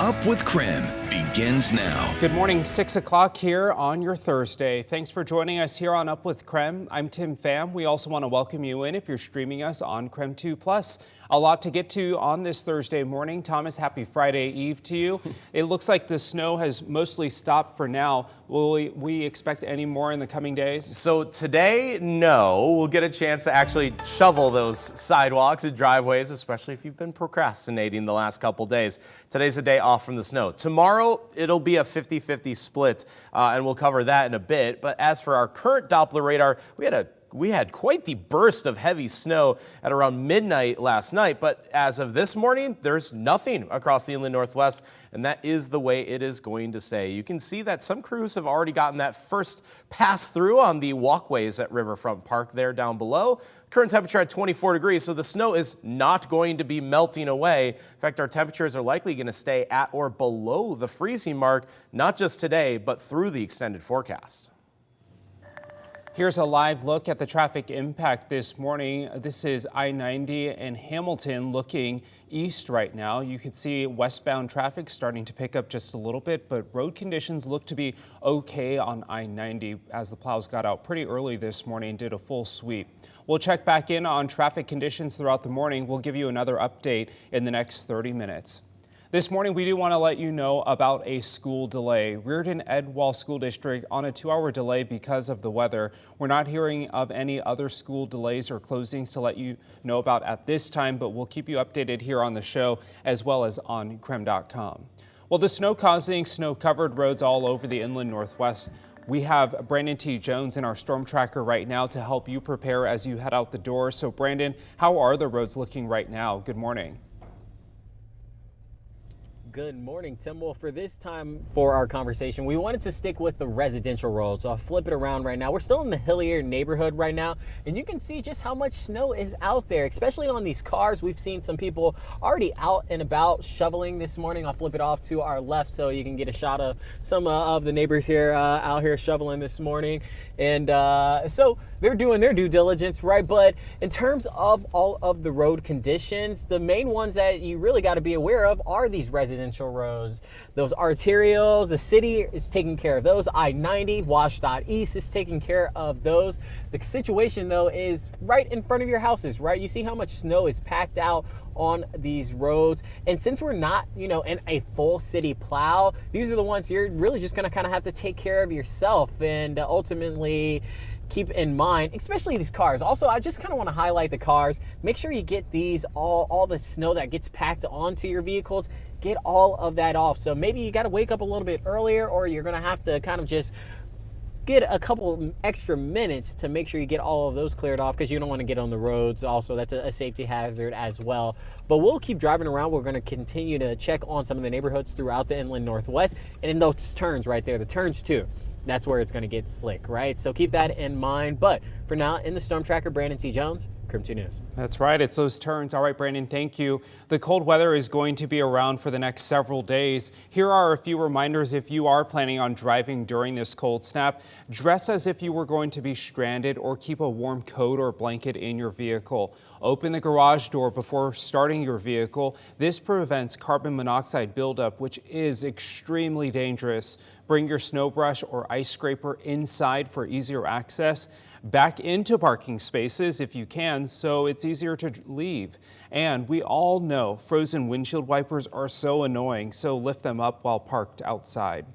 Up with KREM begins now. Good morning, 6 o'clock here on your Thursday. Thanks for joining us here on Up with KREM. I'm Tim Pham. We also want to welcome you in if you're streaming us on KREM 2+. A lot to get to on this Thursday morning. Thomas, happy Friday Eve to you. It looks like the snow has mostly stopped for now. Will we expect any more in the coming days? So today, no. We'll get a chance to actually shovel those sidewalks and driveways, especially if you've been procrastinating the last couple days. Today's a day off from the snow. Tomorrow, it'll be a 50-50 split, and we'll cover that in a bit. But as for our current Doppler radar, we had quite the burst of heavy snow at around midnight last night, but as of this morning, there's nothing across the inland northwest, and that is the way it is going to stay. You can see that some crews have already gotten that first pass through on the walkways at Riverfront Park there down below. Current temperature at 24 degrees, so the snow is not going to be melting away. In fact, our temperatures are likely going to stay at or below the freezing mark, not just today, but through the extended forecast. Here's a live look at the traffic impact this morning. This is I-90 in Hamilton looking east right now. You can see westbound traffic starting to pick up just a little bit, but road conditions look to be okay on I-90 as the plows got out pretty early this morning and did a full sweep. We'll check back in on traffic conditions throughout the morning. We'll give you another update in the next 30 minutes. This morning, we do want to let you know about a school delay. Reardon-Edwall School District on a 2-hour delay because of the weather. We're not hearing of any other school delays or closings to let you know about at this time, but we'll keep you updated here on the show as well as on KREM.com. Well, the snow causing snow-covered roads all over the inland northwest. We have Brandon T. Jones in our storm tracker right now to help you prepare as you head out the door. So, Brandon, how are the roads looking right now? Good morning. Good morning, Tim. Well, for this time for our conversation, we wanted to stick with the residential roads. So I'll flip it around right now. We're still in the hillier neighborhood right now, and you can see just how much snow is out there, especially on these cars. We've seen some people already out and about shoveling this morning. I'll flip it off to our left so you can get a shot of some of the neighbors here out here shoveling this morning. And so they're doing their due diligence, right? But in terms of all of the road conditions, the main ones that you really got to be aware of are these residential roads. Those arterials, the city is taking care of those. I-90, WashDOT East is taking care of those. The situation, though, is right in front of your houses, right? You see how much snow is packed out on these roads. And since we're not, in a full city plow, these are the ones you're really just going to kind of have to take care of yourself and ultimately keep in mind, especially these cars. Also, I just kind of want to highlight the cars. Make sure you get these, all the snow that gets packed onto your vehicles, get all of that off. So maybe you got to wake up a little bit earlier, or you're going to have to kind of just get a couple extra minutes to make sure you get all of those cleared off, because you don't want to get on the roads. Also, that's a safety hazard as well. But we'll keep driving around. We're going to continue to check on some of the neighborhoods throughout the inland northwest, and in those turns right there, the turns too. That's where it's going to get slick, right? So keep that in mind. But for now, in the storm tracker, Brandon T. Jones, KREM 2 News. That's right. It's those turns. All right, Brandon, thank you. The cold weather is going to be around for the next several days. Here are a few reminders if you are planning on driving during this cold snap. Dress as if you were going to be stranded, or keep a warm coat or blanket in your vehicle. Open the garage door before starting your vehicle. This prevents carbon monoxide buildup, which is extremely dangerous. Bring your snow brush or ice scraper inside for easier access. Back into parking spaces if you can, so it's easier to leave. And we all know frozen windshield wipers are so annoying, so lift them up while parked outside.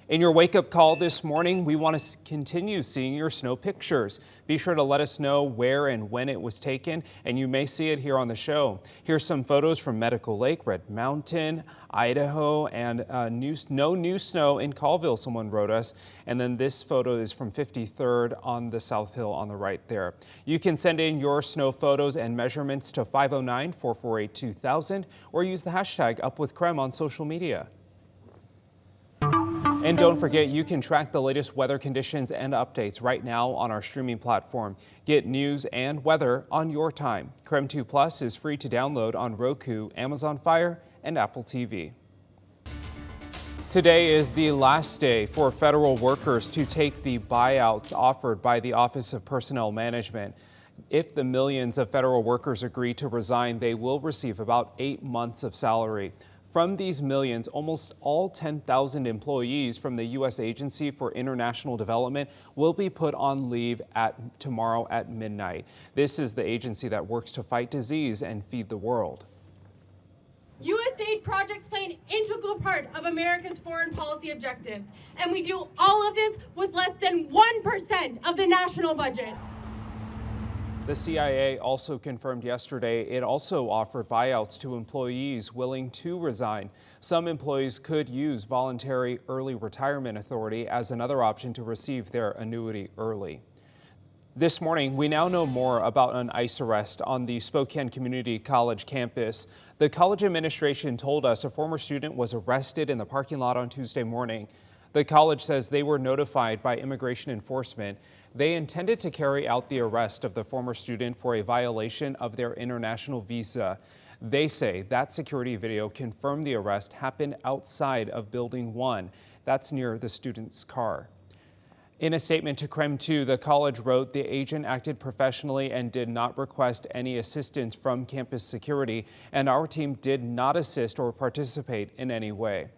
In your wake-up call this morning, we want to continue seeing your snow pictures. Be sure to let us know where and when it was taken, and you may see it here on the show. Here's some photos from Medical Lake, Red Mountain, Idaho, and no new snow in Colville, someone wrote us. And then this photo is from 53rd on the South Hill on the right there. You can send in your snow photos and measurements to 509-448-2000 or use the hashtag #UpWithKREM on social media. And don't forget, you can track the latest weather conditions and updates right now on our streaming platform. Get news and weather on your time. KREM 2 Plus is free to download on Roku, Amazon Fire, and Apple TV. Today is the last day for federal workers to take the buyouts offered by the Office of Personnel Management. If the millions of federal workers agree to resign, they will receive about 8 months of salary. From these millions, almost all 10,000 employees from the U.S. Agency for International Development will be put on leave tomorrow at midnight. This is the agency that works to fight disease and feed the world. USAID projects play an integral part of America's foreign policy objectives, and we do all of this with less than 1% of the national budget. The CIA also confirmed yesterday it also offered buyouts to employees willing to resign. Some employees could use voluntary early retirement authority as another option to receive their annuity early. This morning, we now know more about an ICE arrest on the Spokane Community College campus. The college administration told us a former student was arrested in the parking lot on Tuesday morning. The college says they were notified by immigration enforcement. They intended to carry out the arrest of the former student for a violation of their international visa. They say that security video confirmed the arrest happened outside of Building 1. That's near the student's car. In a statement to KREM 2, the college wrote the agent acted professionally and did not request any assistance from campus security, and our team did not assist or participate in any way.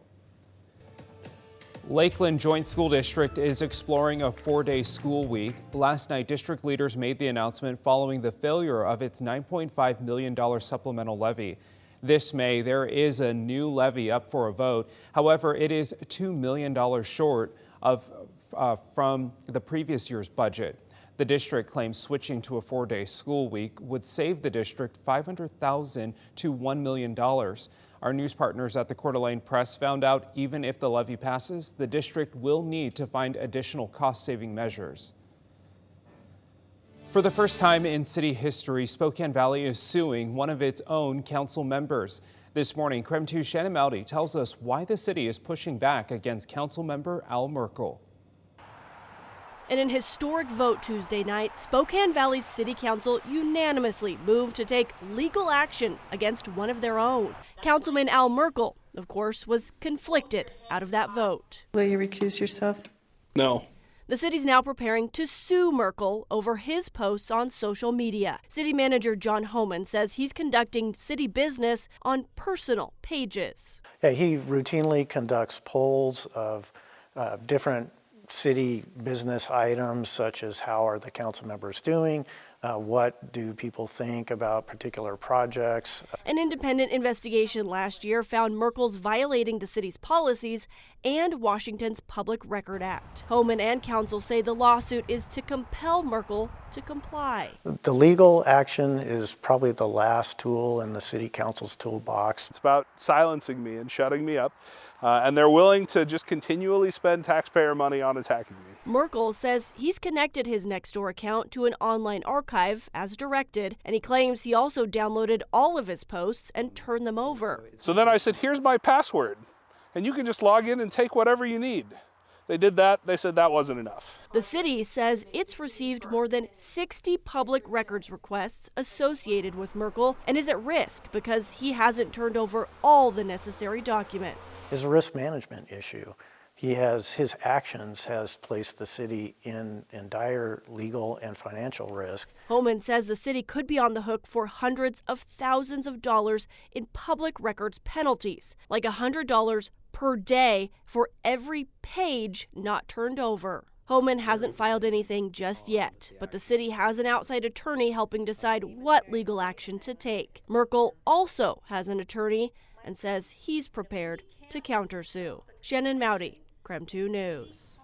Lakeland Joint School District is exploring a 4-day school week. Last night, district leaders made the announcement following the failure of its $9.5 million supplemental levy. This May, there is a new levy up for a vote. However, it is $2 million short from the previous year's budget. The district claims switching to a 4-day school week would save the district $500,000 to $1 million. Our news partners at the Coeur d'Alene Press found out even if the levy passes, the district will need to find additional cost-saving measures. For the first time in city history, Spokane Valley is suing one of its own council members. This morning, KREM 2's Shannon Mowdy tells us why the city is pushing back against council member Al Merkel. In an historic vote Tuesday night, Spokane Valley City Council unanimously moved to take legal action against one of their own. Councilman Al Merkel, of course, was conflicted out of that vote. Will you recuse yourself? No. The city's now preparing to sue Merkel over his posts on social media. City manager John Homan says he's conducting city business on personal pages. Yeah, he routinely conducts polls of different city business items, such as how are the council members doing, what do people think about particular projects. An independent investigation last year found Merkel's violating the city's policies and Washington's Public Record Act. Homan and council say the lawsuit is to compel Merkel to comply. The legal action is probably the last tool in the city council's toolbox. It's about silencing me and shutting me up, and they're willing to just continually spend taxpayer money on attacking me. Merkel says he's connected his Nextdoor account to an online archive as directed, and he claims he also downloaded all of his posts and turned them over. So then I said, here's my password, and you can just log in and take whatever you need. They did that. They said that wasn't enough. The city says it's received more than 60 public records requests associated with Merkel and is at risk because he hasn't turned over all the necessary documents. It's a risk management issue. His actions has placed the city in dire legal and financial risk. Homan says the city could be on the hook for hundreds of thousands of dollars in public records penalties, like $100 per day for every page not turned over. Homan hasn't filed anything just yet, but the city has an outside attorney helping decide what legal action to take. Merkel also has an attorney and says he's prepared to countersue. Shannon Mowdy, KREM 2 News.